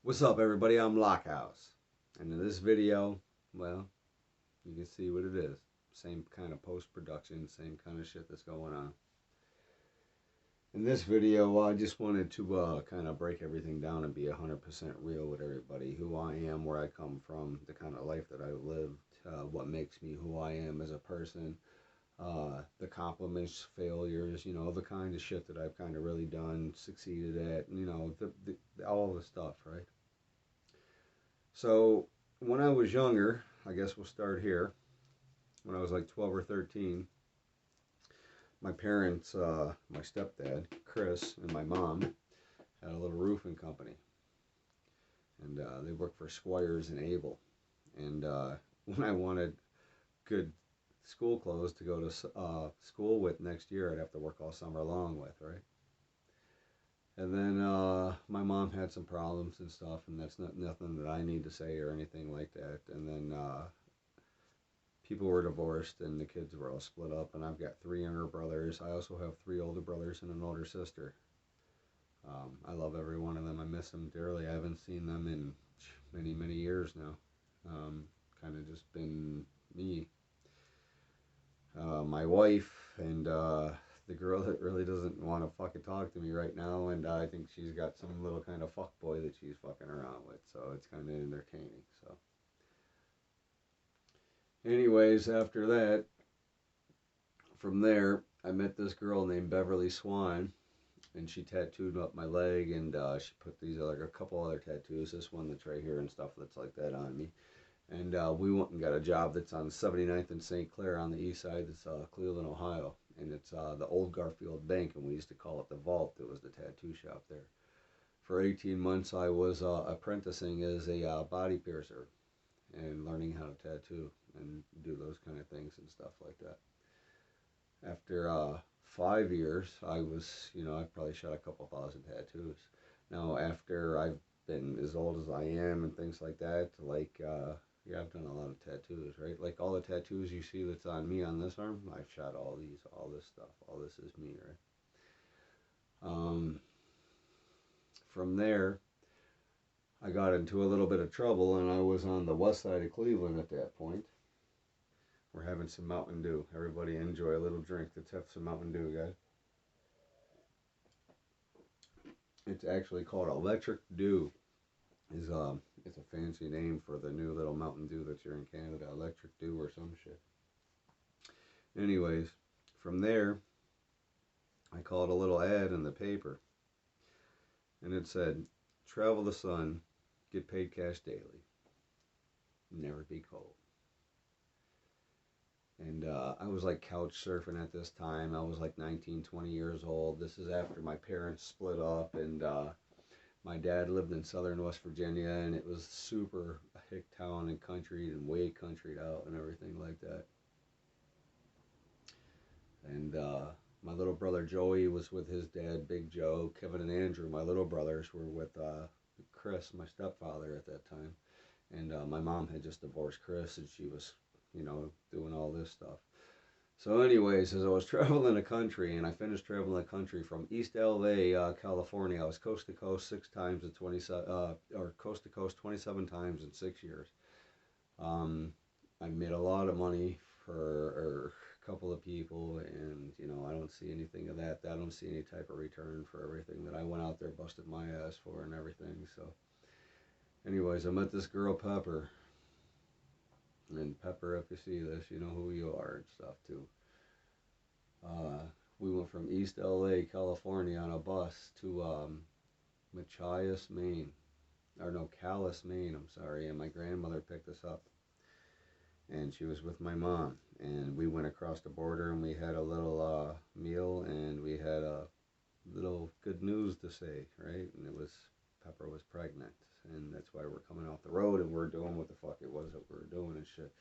What's up, everybody? I'm Lockhouse, and in this video, well, you can see what it is. Same kind of post-production, same kind of shit that's going on. In this video, I just wanted to kind of break everything down and be 100% real with everybody. Who I am, where I come from, the kind of life that I've lived, what makes me who I am as a person, the compliments, failures, the kind of shit that I've kind of really done, succeeded at, all the stuff, right? So when I was younger, I guess we'll start here. When I was like 12 or 13, my parents, my stepdad, Chris, and my mom had a little roofing company. And they worked for Squires and Abel. And when I wanted good school clothes to go to school with next year, I'd have to work all summer long with, right? And then my mom had some problems and stuff, and that's nothing that I need to say or anything like that. And then people were divorced, and the kids were all split up. And I've got 3 younger brothers. I also have 3 older brothers and an older sister. I love every one of them. I miss them dearly. I haven't seen them in many, many years now. Kind of just been me, my wife, and the girl that really doesn't want to fucking talk to me right now, and I think she's got some little kind of fuck boy that she's fucking around with, so it's kind of entertaining. So anyways, after that, from there, I met this girl named Beverly Swan, and she tattooed up my leg, and she put these like a couple other tattoos, this one that's right here and stuff that's like that on me. And we went and got a job that's on 79th and St. Clair on the east side. It's Cleveland, Ohio. And it's the old Garfield Bank, and we used to call it the Vault. It was the tattoo shop there. For 18 months, I was apprenticing as a body piercer and learning how to tattoo and do those kind of things and stuff like that. After 5 years, I was, I probably shot a couple thousand tattoos. Now, after I've been as old as I am and things like that, like, yeah, I've done a lot of tattoos, right? Like all the tattoos you see that's on me on this arm, I've shot all this stuff. All this is me, right? From there, I got into a little bit of trouble, and I was on the west side of Cleveland at that point. We're having some Mountain Dew. Everybody enjoy a little drink. Let's have some Mountain Dew, guys. It's actually called Electric Dew. It's a fancy name for the new little Mountain Dew that's here in Canada, Electric Dew or some shit. Anyways, from there, I called a little ad in the paper, and it said, travel the sun, get paid cash daily, never be cold. And I was like couch surfing at this time. I was like 19, 20 years old. This is after my parents split up, and my dad lived in southern West Virginia, and it was super hick town and country and way countryed out and everything like that. And my little brother Joey was with his dad, Big Joe. Kevin and Andrew, my little brothers, were with Chris, my stepfather at that time. And my mom had just divorced Chris, and she was, doing all this stuff. So anyways, as I was traveling the country, and I finished traveling the country from East LA, California, I was coast to coast 6 times in 27, or coast to coast 27 times in 6 years. I made a lot of money for a couple of people, and I don't see anything of that. I don't see any type of return for everything that I went out there, busted my ass for, and everything. So, anyways, I met this girl Pepper. And Pepper, if you see this, you know who you are and stuff too. We went from East LA, California on a bus to Machias, Maine. Or no, Calais, Maine, I'm sorry. And my grandmother picked us up. And she was with my mom. And we went across the border, and we had a little meal, and we had a little good news to say, right? And it was, Pepper was pregnant. And that's why we're coming off the road, and we're doing what the fuck it was that we were doing and shit.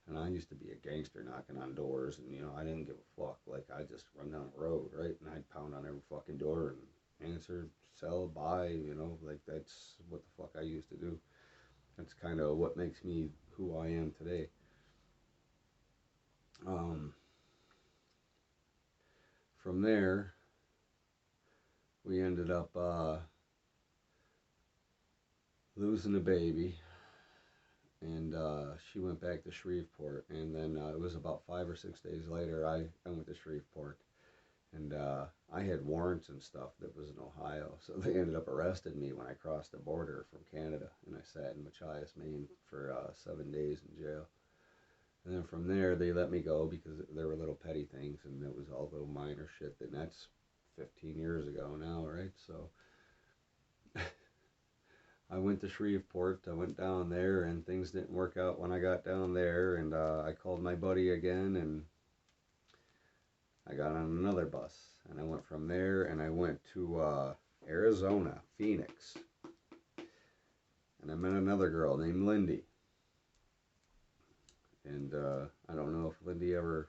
And I used to be a gangster knocking on doors, and I didn't give a fuck. Like, I just run down the road, right? And I'd pound on every fucking door and answer, sell, buy, like that's what the fuck I used to do. That's kind of what makes me who I am today. From there, we ended up losing a baby, and she went back to Shreveport. And then it was about 5 or 6 days later, I went to Shreveport, and I had warrants and stuff that was in Ohio, so they ended up arresting me when I crossed the border from Canada, and I sat in Machias, Maine for 7 days in jail. And then from there, they let me go because there were little petty things, and it was all little minor shit. And that's 15 years ago now, right? So I went to Shreveport. I went down there, and things didn't work out when I got down there. And I called my buddy again, and I got on another bus. And I went from there, and I went to Arizona, Phoenix. And I met another girl named Lindy. And I don't know if Lindy ever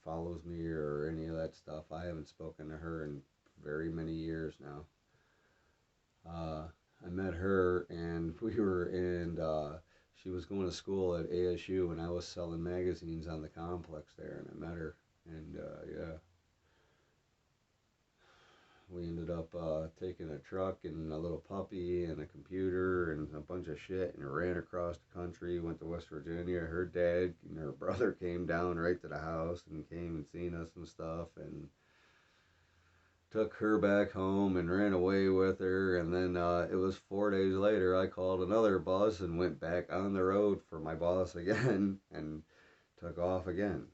follows me or any of that stuff. I haven't spoken to her in very many years now. I met her, and we were in, she was going to school at ASU, and I was selling magazines on the complex there, and I met her. And yeah, we ended up taking a truck and a little puppy and a computer and a bunch of shit, and ran across the country, went to West Virginia. Her dad and her brother came down right to the house and came and seen us and stuff, and took her back home and ran away with her. And then it was 4 days later, I called another bus and went back on the road for my boss again and took off again.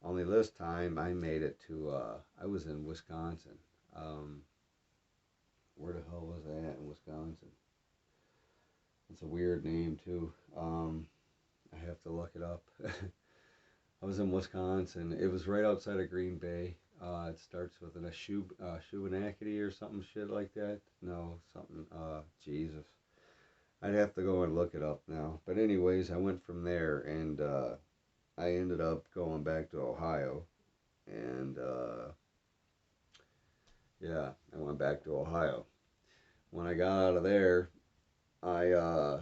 Only this time I made it to, I was in Wisconsin. Where the hell was I at in Wisconsin? It's a weird name too. I have to look it up. I was in Wisconsin. It was right outside of Green Bay. It starts with a Shubenacadie or something shit like that. No, something, Jesus. I'd have to go and look it up now. But anyways, I went from there, and I ended up going back to Ohio, and yeah, I went back to Ohio. When I got out of there, I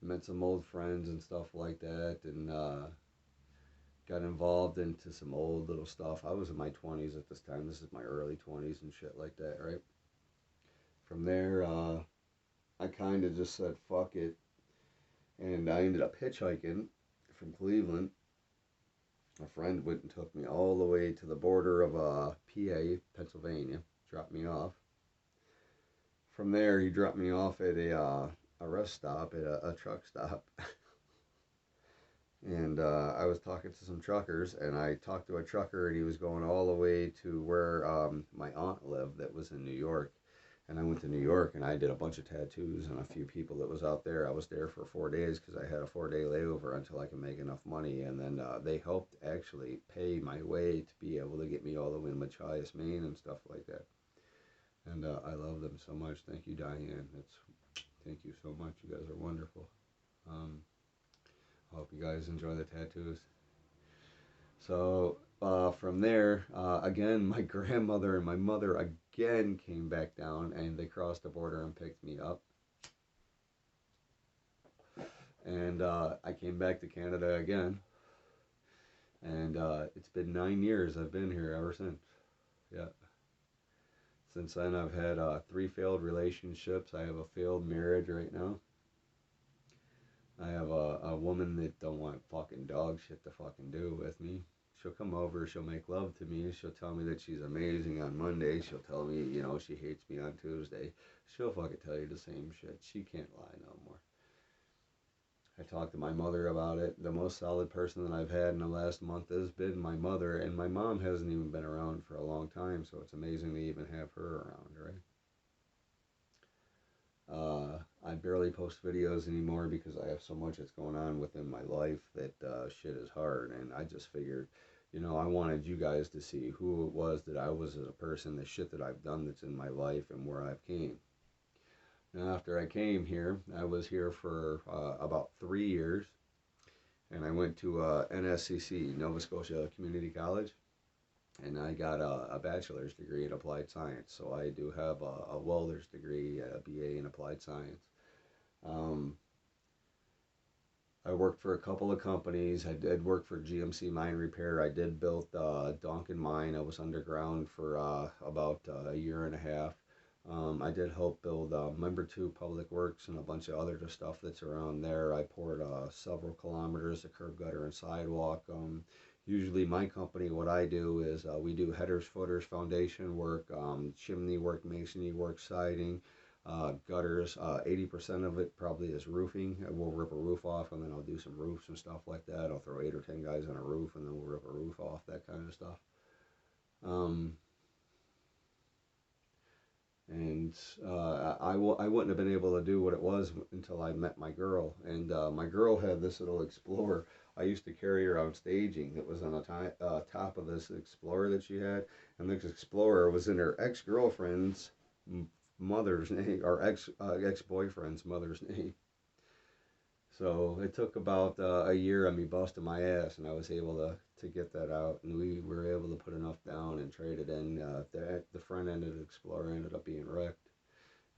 met some old friends and stuff like that, and got involved into some old little stuff. I was in my 20s at this time. This is my early 20s and shit like that, right? From there, I kind of just said, fuck it. And I ended up hitchhiking from Cleveland. A friend went and took me all the way to the border of PA, Pennsylvania, dropped me off. From there, he dropped me off at a rest stop, at a truck stop. And I was talking to some truckers, and I talked to a trucker, and he was going all the way to where my aunt lived that was in New York. And I went to New York, and I did a bunch of tattoos on a few people that was out there. I was there for 4 days because I had a 4-day layover until I could make enough money. And then they helped actually pay my way to be able to get me all the way to Machias, Maine and stuff like that. And I love them so much. Thank you, Diane. Thank you so much. You guys are wonderful. I hope you guys enjoy the tattoos. So from there, again, my grandmother and my mother again came back down, and they crossed the border and picked me up. And I came back to Canada again. And it's been 9 years I've been here ever since. Yeah. Since then, I've had 3 failed relationships. I have a failed marriage right now. I have a woman that don't want fucking dog shit to fucking do with me. She'll come over, she'll make love to me, she'll tell me that she's amazing on Monday, she'll tell me, you know, she hates me on Tuesday. She'll fucking tell you the same shit. She can't lie no more. I talked to my mother about it. The most solid person that I've had in the last month has been my mother, and my mom hasn't even been around for a long time, so it's amazing to even have her around, right? I barely post videos anymore because I have so much that's going on within my life that shit is hard. And I just figured, you know, I wanted you guys to see who it was that I was as a person, the shit that I've done that's in my life and where I've came. Now, after I came here, I was here for about 3 years. And I went to NSCC, Nova Scotia Community College. And I got a bachelor's degree in applied science. So I do have a welder's degree, a BA in applied science. I worked for a couple of companies. I did work for GMC Mine Repair. I did build Donkin Mine. I was underground for about a year and a half. I did help build Member 2 Public Works and a bunch of other stuff that's around there. I poured several kilometers of curb gutter and sidewalk. Usually my company, what I do is we do headers, footers, foundation work, chimney work, masonry work, siding, gutters. 80% of it probably is roofing. We'll rip a roof off and then I'll do some roofs and stuff like that. I'll throw 8 or 10 guys on a roof and then we'll rip a roof off, that kind of stuff. Um, and I wouldn't have been able to do what it was until I met my girl. And my girl had this little Explorer. I used to carry her on staging. It was on the top of this Explorer that she had, and this Explorer was in her ex-girlfriend's mother's name, or ex-boyfriend's mother's name. So it took about a year of me busting my ass, and I was able to get that out, and we were able to put enough down and trade it in. The front end of the Explorer ended up being wrecked,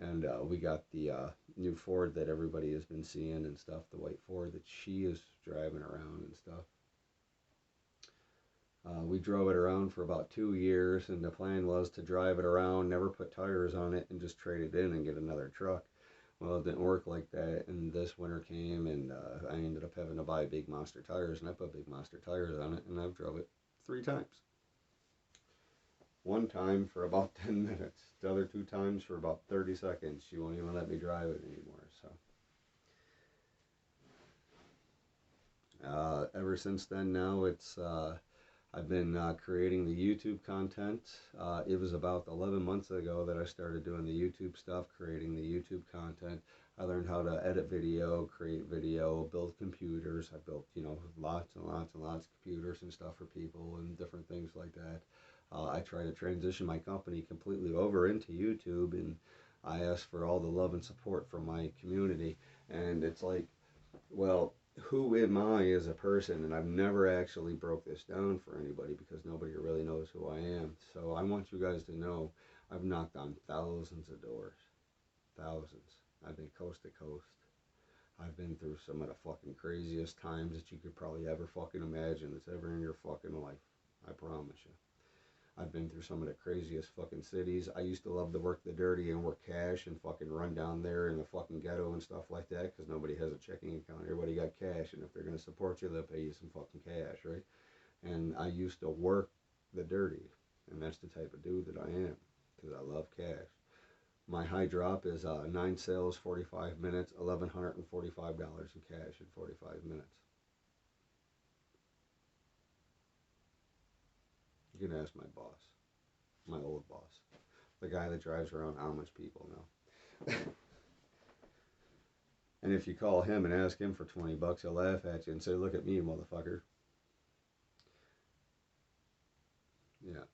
and we got the new Ford that everybody has been seeing and stuff, the white Ford that she is driving around and stuff. We drove it around for about 2 years, and the plan was to drive it around, never put tires on it, and just trade it in and get another truck. Well, it didn't work like that, and this winter came, and I ended up having to buy big monster tires, and I put big monster tires on it, and I've drove it 3 times. One time for about 10 minutes, the other 2 times for about 30 seconds. She won't even let me drive it anymore, so. Ever since then, now I've been creating the YouTube content. It was about 11 months ago that I started doing the YouTube stuff, creating the YouTube content. I learned how to edit video, create video, build computers. I built, lots and lots and lots of computers and stuff for people and different things like that. I try to transition my company completely over into YouTube, and I ask for all the love and support from my community. And it's like, well, who am I as a person? And I've never actually broke this down for anybody because nobody really knows who I am. So I want you guys to know I've knocked on thousands of doors. Thousands. I've been coast to coast. I've been through some of the fucking craziest times that you could probably ever fucking imagine that's ever in your fucking life. I promise you. I've been through some of the craziest fucking cities. I used to love to work the dirty and work cash and fucking run down there in the fucking ghetto and stuff like that because nobody has a checking account. Everybody got cash, and if they're going to support you, they'll pay you some fucking cash, right? And I used to work the dirty, and that's the type of dude that I am because I love cash. My high drop is 9 sales, 45 minutes, $1,145 in cash in 45 minutes. You can ask my boss, my old boss, the guy that drives around Amish people now. And if you call him and ask him for 20 bucks, he'll laugh at you and say, "Look at me, motherfucker." Yeah.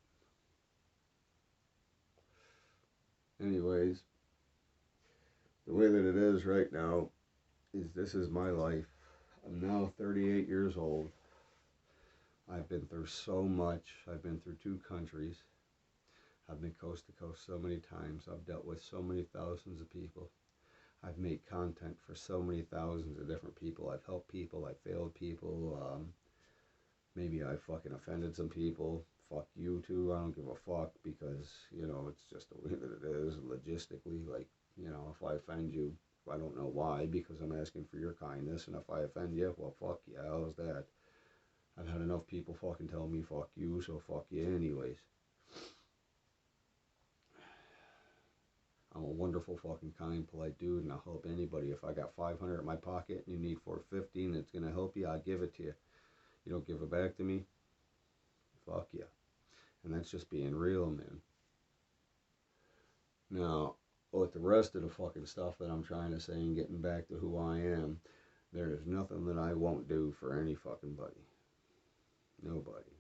Anyways, the way that it is right now is this is my life. I'm now 38 years old. I've been through so much. I've been through 2 countries. I've been coast to coast so many times. I've dealt with so many thousands of people. I've made content for so many thousands of different people. I've helped people. I've failed people. Maybe I fucking offended some people. Fuck you too. I don't give a fuck because, it's just the way that it is logistically. Like, if I offend you, I don't know why, because I'm asking for your kindness. And if I offend you, well, fuck you. How's that? I've had enough people fucking tell me fuck you, so fuck you anyways. I'm a wonderful fucking kind, polite dude, and I'll help anybody. If I got 500 in my pocket and you need 450 and it's gonna help you, I'll give it to you. You don't give it back to me, fuck you. And that's just being real, man. Now, with the rest of the fucking stuff that I'm trying to say and getting back to who I am, there is nothing that I won't do for any fucking buddy. Nobody.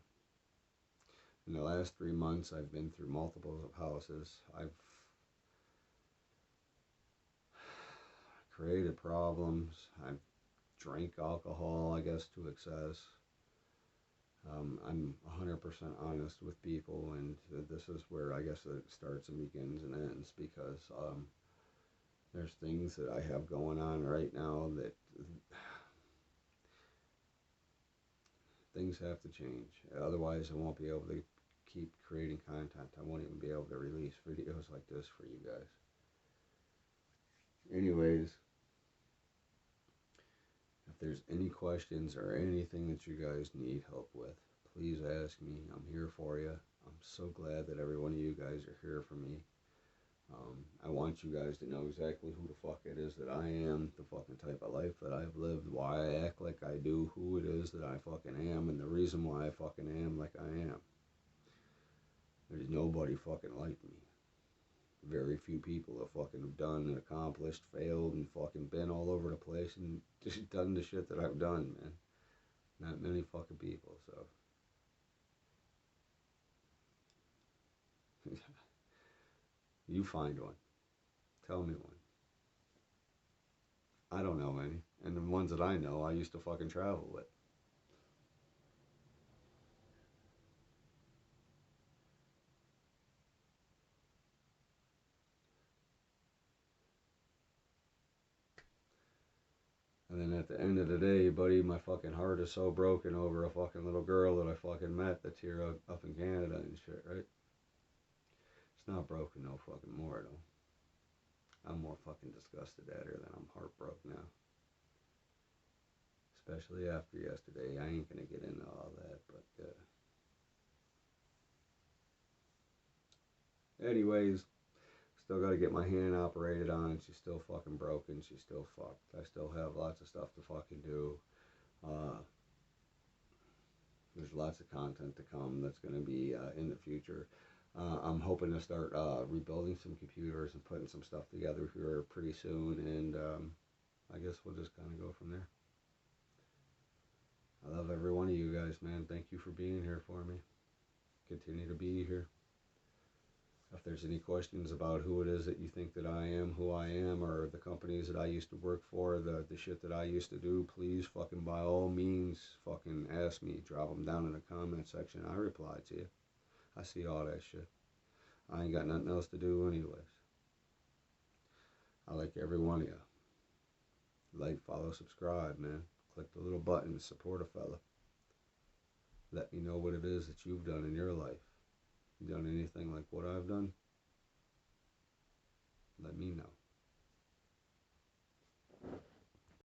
In the last 3 months, I've been through multiple houses. I've created problems. I've drank alcohol, I guess, to excess. I'm 100% honest with people, and this is where I guess it starts and begins and ends, because there's things that I have going on right now that things have to change. Otherwise, I won't be able to keep creating content. I won't even be able to release videos like this for you guys. Anyways, if there's any questions or anything that you guys need help with, please ask me. I'm here for you. I'm so glad that every one of you guys are here for me. I want you guys to know exactly who the fuck it is that I am, the fucking type of life that I've lived, why I act like I do, who it is that I fucking am, and the reason why I fucking am like I am. There's nobody fucking like me. Very few people have fucking done and accomplished, failed, and fucking been all over the place and just done the shit that I've done, man. Not many fucking people, so. You find one. Tell me one. I don't know any. And the ones that I know, I used to fucking travel with. And then at the end of the day, buddy, my fucking heart is so broken over a fucking little girl that I fucking met that's here up in Canada and shit, right? It's not broken no fucking more, though. I'm more fucking disgusted at her than I'm heartbroken now. Especially after yesterday. I ain't gonna get into all that, but anyways, still gotta get my hand operated on. She's still fucking broken. She's still fucked. I still have lots of stuff to fucking do. There's lots of content to come that's gonna be in the future. I'm hoping to start rebuilding some computers and putting some stuff together here pretty soon, and I guess we'll just kind of go from there. I love every one of you guys, man. Thank you for being here for me. Continue to be here. If there's any questions about who it is that you think that I am, who I am, or the companies that I used to work for, the shit that I used to do, please fucking by all means fucking ask me. Drop them down in the comment section. I reply to you. I see all that shit. I ain't got nothing else to do anyways. I like every one of you. Like, follow, subscribe, man. Click the little button to support a fella. Let me know what it is that you've done in your life. You done anything like what I've done? Let me know.